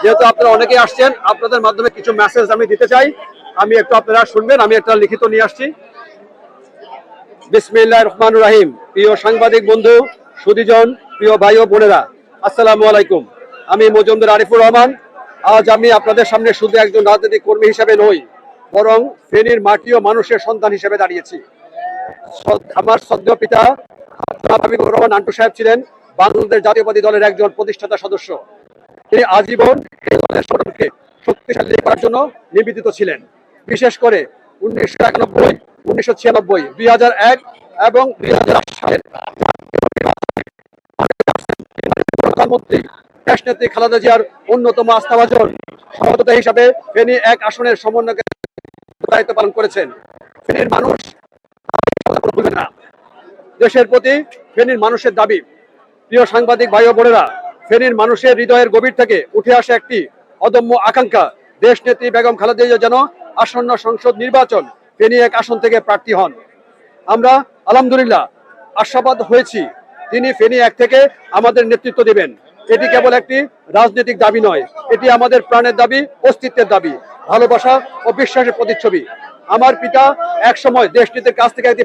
যেহেতু আপনারা অনেকেই আসছেন, আপনাদের মাধ্যমে কিছু মেসেজ আমি দিতে চাই। আমি একটু আপনারা শুনবেন, আমি একটা লিখিত নিয়ে আসছি। বিসমিল্লাহির রহমানির রহিম। প্রিয় সাংবাদিক বন্ধু, সুধীজন, প্রিয় ভাই ও বোনেরা, আসসালামু আলাইকুম। আমি মজুমদার আরিফুর রহমান। আজ আমি আপনাদের সামনে শুধু একজন রাজনৈতিক কর্মী হিসেবে নই, বরং ফেনীর মাটি ও মানুষের সন্তান হিসেবে দাঁড়িয়েছি। আমার শ্রদ্ধেয় পিতা হাবিবুর রহমান নান্টু সাহেব ছিলেন বাংলাদেশ জাতীয়তাবাদী দলের একজন প্রতিষ্ঠাতা সদস্য। তিনি আজীবন এই দলের সংগঠনকে শক্তিশালী করার জন্য নিবেদিত ছিলেন। বিশেষ করে 1991, 1996, 2001 এবং 2008 সালের প্রধানমন্ত্রী দেশনেত্রী খালেদা জিয়ার অন্যতম আস্থাভাজন সভাপতি হিসাবে ফেনী 1 আসনের সমন্বয়কের দায়িত্ব পালন করেছেন। ফেনীর মানুষ ভুলবে না, দেশের প্রতি ফেনীর মানুষের দাবি। প্রিয় সাংবাদিক ভাই ও বোনেরা, ফেনীর মানুষের হৃদয়ের গভীর থেকে উঠে আসা একটি অদম্য আকাঙ্ক্ষা, দেশ নেত্রী বেগম খালেদা জিয়া যেন আসন্ন সংসদ নির্বাচন ফেনী 1 আসন থেকে প্রার্থী হন। আমরা আলহামদুলিল্লাহ আশাবাদ হয়েছি তিনি ফেনী 1 থেকে আমাদের নেতৃত্ব দেবেন। এটি কেবল একটি রাজনৈতিক দাবি নয়, এটি আমাদের প্রাণের দাবি, অস্তিত্বের দাবি, ভালোবাসা ও বিশ্বাসের প্রতিচ্ছবি। আমার পিতা এক সময় দেশনীতির কাছ থেকে একটি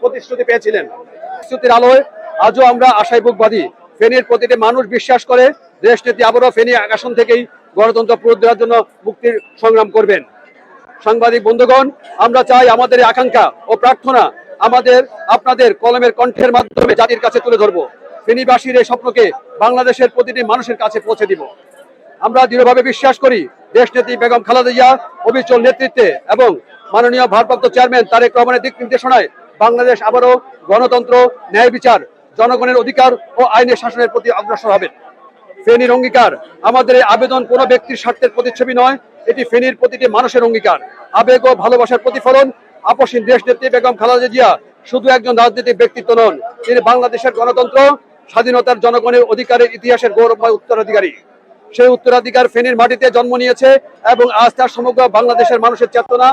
প্রতিশ্রুতি পেয়েছিলেন। প্রতিশ্রুতির আলোয় আজও আমরা আশায় বুক বাঁধি। ফেনীর প্রতিটি মানুষ বিশ্বাস করে দেশনীতি আবারও ফেনী 1 আসন থেকেই গণতন্ত্র পুনরুদ্ধারের জন্য মুক্তির সংগ্রাম করবেন। সাংবাদিক বন্ধুগণ, আমরা চাই আমাদের এই আকাঙ্ক্ষা ও প্রার্থনা আপনাদের কলমের কণ্ঠের মাধ্যমে জাতির কাছে তুলে ধরবো। ফেনীবাসীর এই স্বপ্নকে বাংলাদেশের প্রতিটি মানুষের কাছে পৌঁছে দিব। আমরা দৃঢ়ভাবে বিশ্বাস করি দেশনেত্রী বেগম খালেদা জিয়া অবিচল নেতৃত্বে এবং মাননীয় ভারপ্রাপ্ত চেয়ারম্যান তারেক রহমানের দিক নির্দেশনায় বাংলাদেশ আবারও গণতন্ত্র, ন্যায় বিচার, জনগণের অধিকার ও আইনের শাসনের প্রতি অগ্রসর হবে। ফেনীর অঙ্গীকার, আমাদের এই আবেদন কোনো ব্যক্তির স্বার্থের প্রতিচ্ছবি নয়, এটি ফেনীর প্রতিটি মানুষের অঙ্গীকার, আবেগ ও ভালোবাসার প্রতিফলন। আপসীন দেশনেত্রী বেগম খালেদা জিয়া শুধু একজন রাজনৈতিক ব্যক্তিত্ব নন, তিনি বাংলাদেশের গণতন্ত্র, স্বাধীনতার, জনগণের অধিকারের ইতিহাসের গৌরবময় উত্তরাধিকারী। সেই উত্তরাধিকার ফেনীর মাটিতে জন্ম নিয়েছে এবং আজ তার সমগ্র বাংলাদেশের মানুষের চেতনা,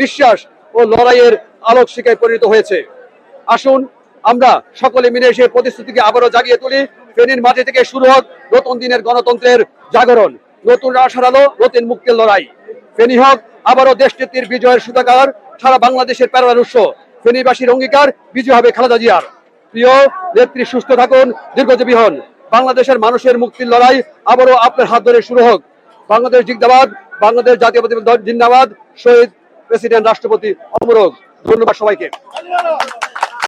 বিশ্বাস ও লড়াইয়ের আলোক শিখায় পরিণত হয়েছে। আসুন আমরা সকলে মিলে সেই প্রতিশ্রুতিকে আবারও জাগিয়ে তুলি। ফেনীর মাটি থেকে শুরু হোক নতুন দিনের গণতন্ত্রের জাগরণ, নতুন আশার আলো, নতুন মুক্তির লড়াই। ফেনী হোক আবারও দেশনেত্রীর বিজয়ের সুতাকার, সারা বাংলাদেশের প্রেরণার উৎস। ফেনীবাসীর অঙ্গীকার, বিজয় হবে খালেদা জিয়ার। প্রিয় নেত্রী সুস্থ থাকুন, দীর্ঘজীবী হন। বাংলাদেশের মানুষের মুক্তির লড়াই আবারও আপনার হাত ধরে শুরু হোক। বাংলাদেশ জিন্দাবাদ, বাংলাদেশ জাতীয়তাবাদী দল জিন্দাবাদ, শহীদ প্রেসিডেন্ট রাষ্ট্রপতি অমর হোক। ধন্যবাদ সবাইকে।